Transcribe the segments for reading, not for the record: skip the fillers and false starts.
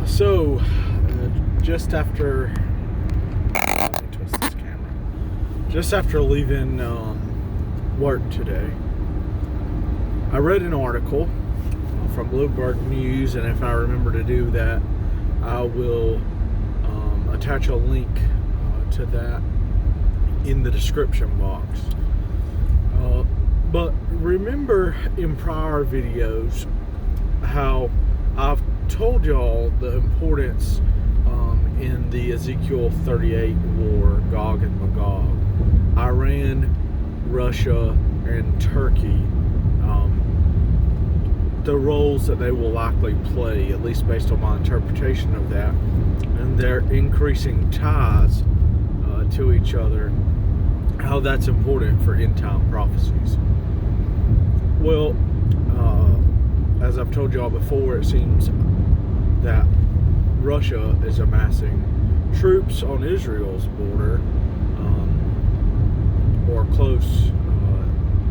Just after let me twist this camera. Just after leaving work today, I read an article from Bloomberg News, and if I remember to do that, I will attach a link to that in the description box. But remember in prior videos how I've told y'all the importance in the Ezekiel 38 war, Gog and Magog, Iran, Russia, and Turkey, the roles that they will likely play, at least based on my interpretation of that, and their increasing ties to each other, how that's important for end-time prophecies. Well, as I've told y'all before, it seems that Russia is amassing troops on Israel's border, or close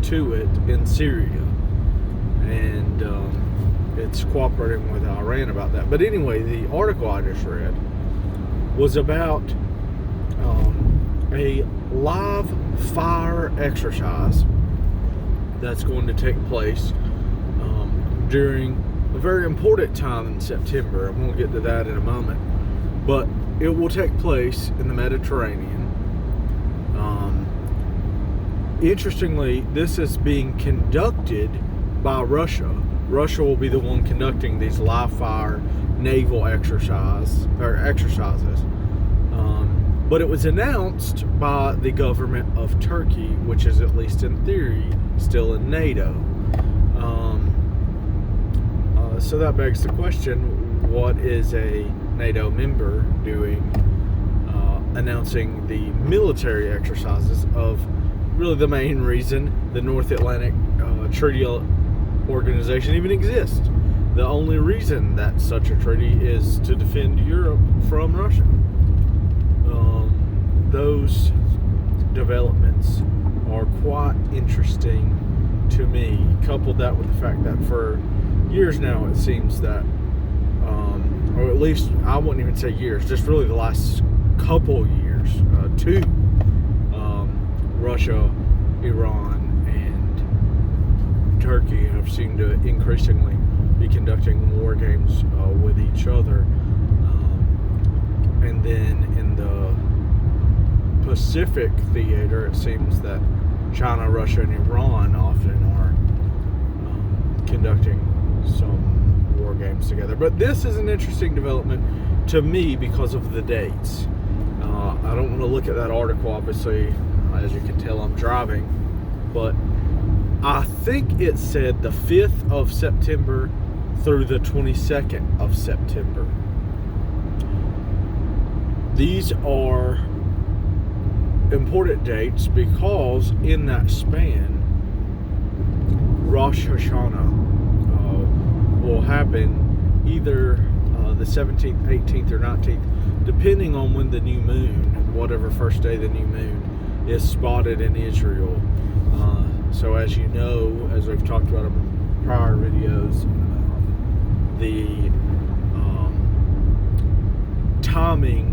to it, in Syria, and it's cooperating with Iran about that. But anyway, the article I just read was about a live fire exercise that's going to take place during a very important time in September. I'm going to get to that in a moment, but it will take place in the Mediterranean. Interestingly, this is being conducted by Russia. Russia will be the one conducting these live fire naval exercises. But it was announced by the government of Turkey, which is, at least in theory, still in NATO. So that begs the question, what is a NATO member doing announcing the military exercises of really the main reason the North Atlantic Treaty Organization even exists? The only reason that such a treaty is to defend Europe from Russia. Those developments are quite interesting to me. Coupled that with the fact that for years now it seems that, or at least I wouldn't even say years, just really the last couple years, Russia, Iran, and Turkey have seemed to increasingly be conducting war games with each other. And then in the Pacific theater, it seems that China, Russia, and Iran often are conducting some war games together. But this is an interesting development to me because of the dates. I don't want to look at that article, obviously. As you can tell, I'm driving. But I think it said the 5th of September through the 22nd of September. These are important dates because in that span, Rosh Hashanah will happen either the 17th, 18th, or 19th, depending on when the new moon, whatever first day the new moon, is spotted in Israel. So as you know, as we've talked about in prior videos, the timing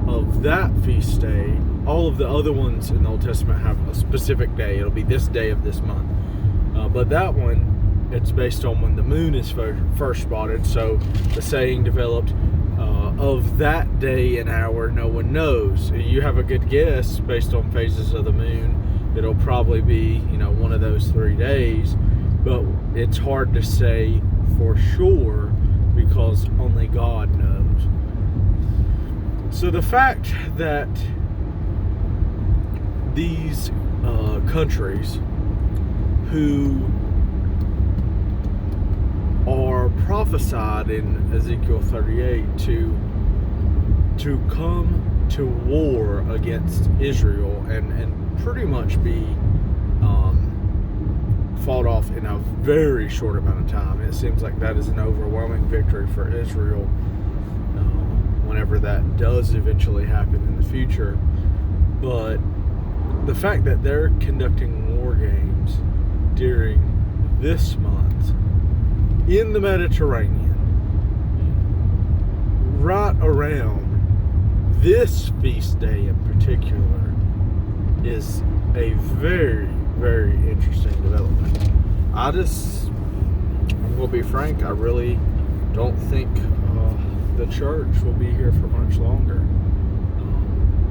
of that feast day, all of the other ones in the Old Testament have a specific day. It'll be this day of this month. But that one, it's based on when the moon is first spotted. So the saying developed, of that day and hour, no one knows. You have a good guess based on phases of the moon. It'll probably be, one of those 3 days. But it's hard to say for sure because only God knows. So the fact that these countries who are prophesied in Ezekiel 38 to come to war against Israel and pretty much be fought off in a very short amount of time. It seems like that is an overwhelming victory for Israel whenever that does eventually happen in the future. But the fact that they're conducting war games during this month in the Mediterranean this feast day in particular is a very, very interesting development. I'm going to be frank, I really don't think the church will be here for much longer.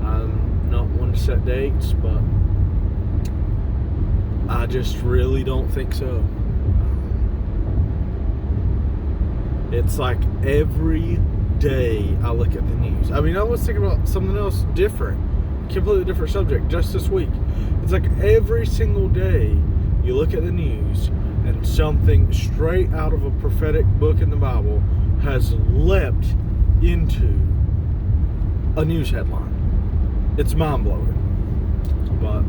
I'm not one to set dates, but I just really don't think so. It's like every day I look at the news. I mean, I was thinking about something else different, completely different subject just this week. It's like every single day you look at the news and something straight out of a prophetic book in the Bible has leapt into a news headline. It's mind-blowing. But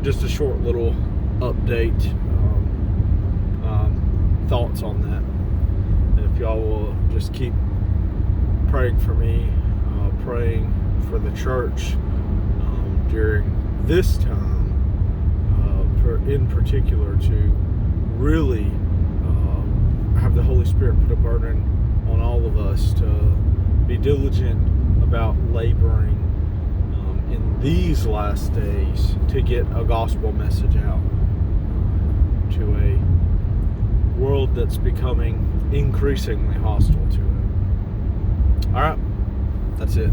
just a short little update, thoughts on that. If y'all will just keep praying for me, praying for the church during this time, in particular, to really have the Holy Spirit put a burden on all of us to be diligent about laboring in these last days to get a gospel message out to a world that's becoming increasingly hostile to it. All right, that's it.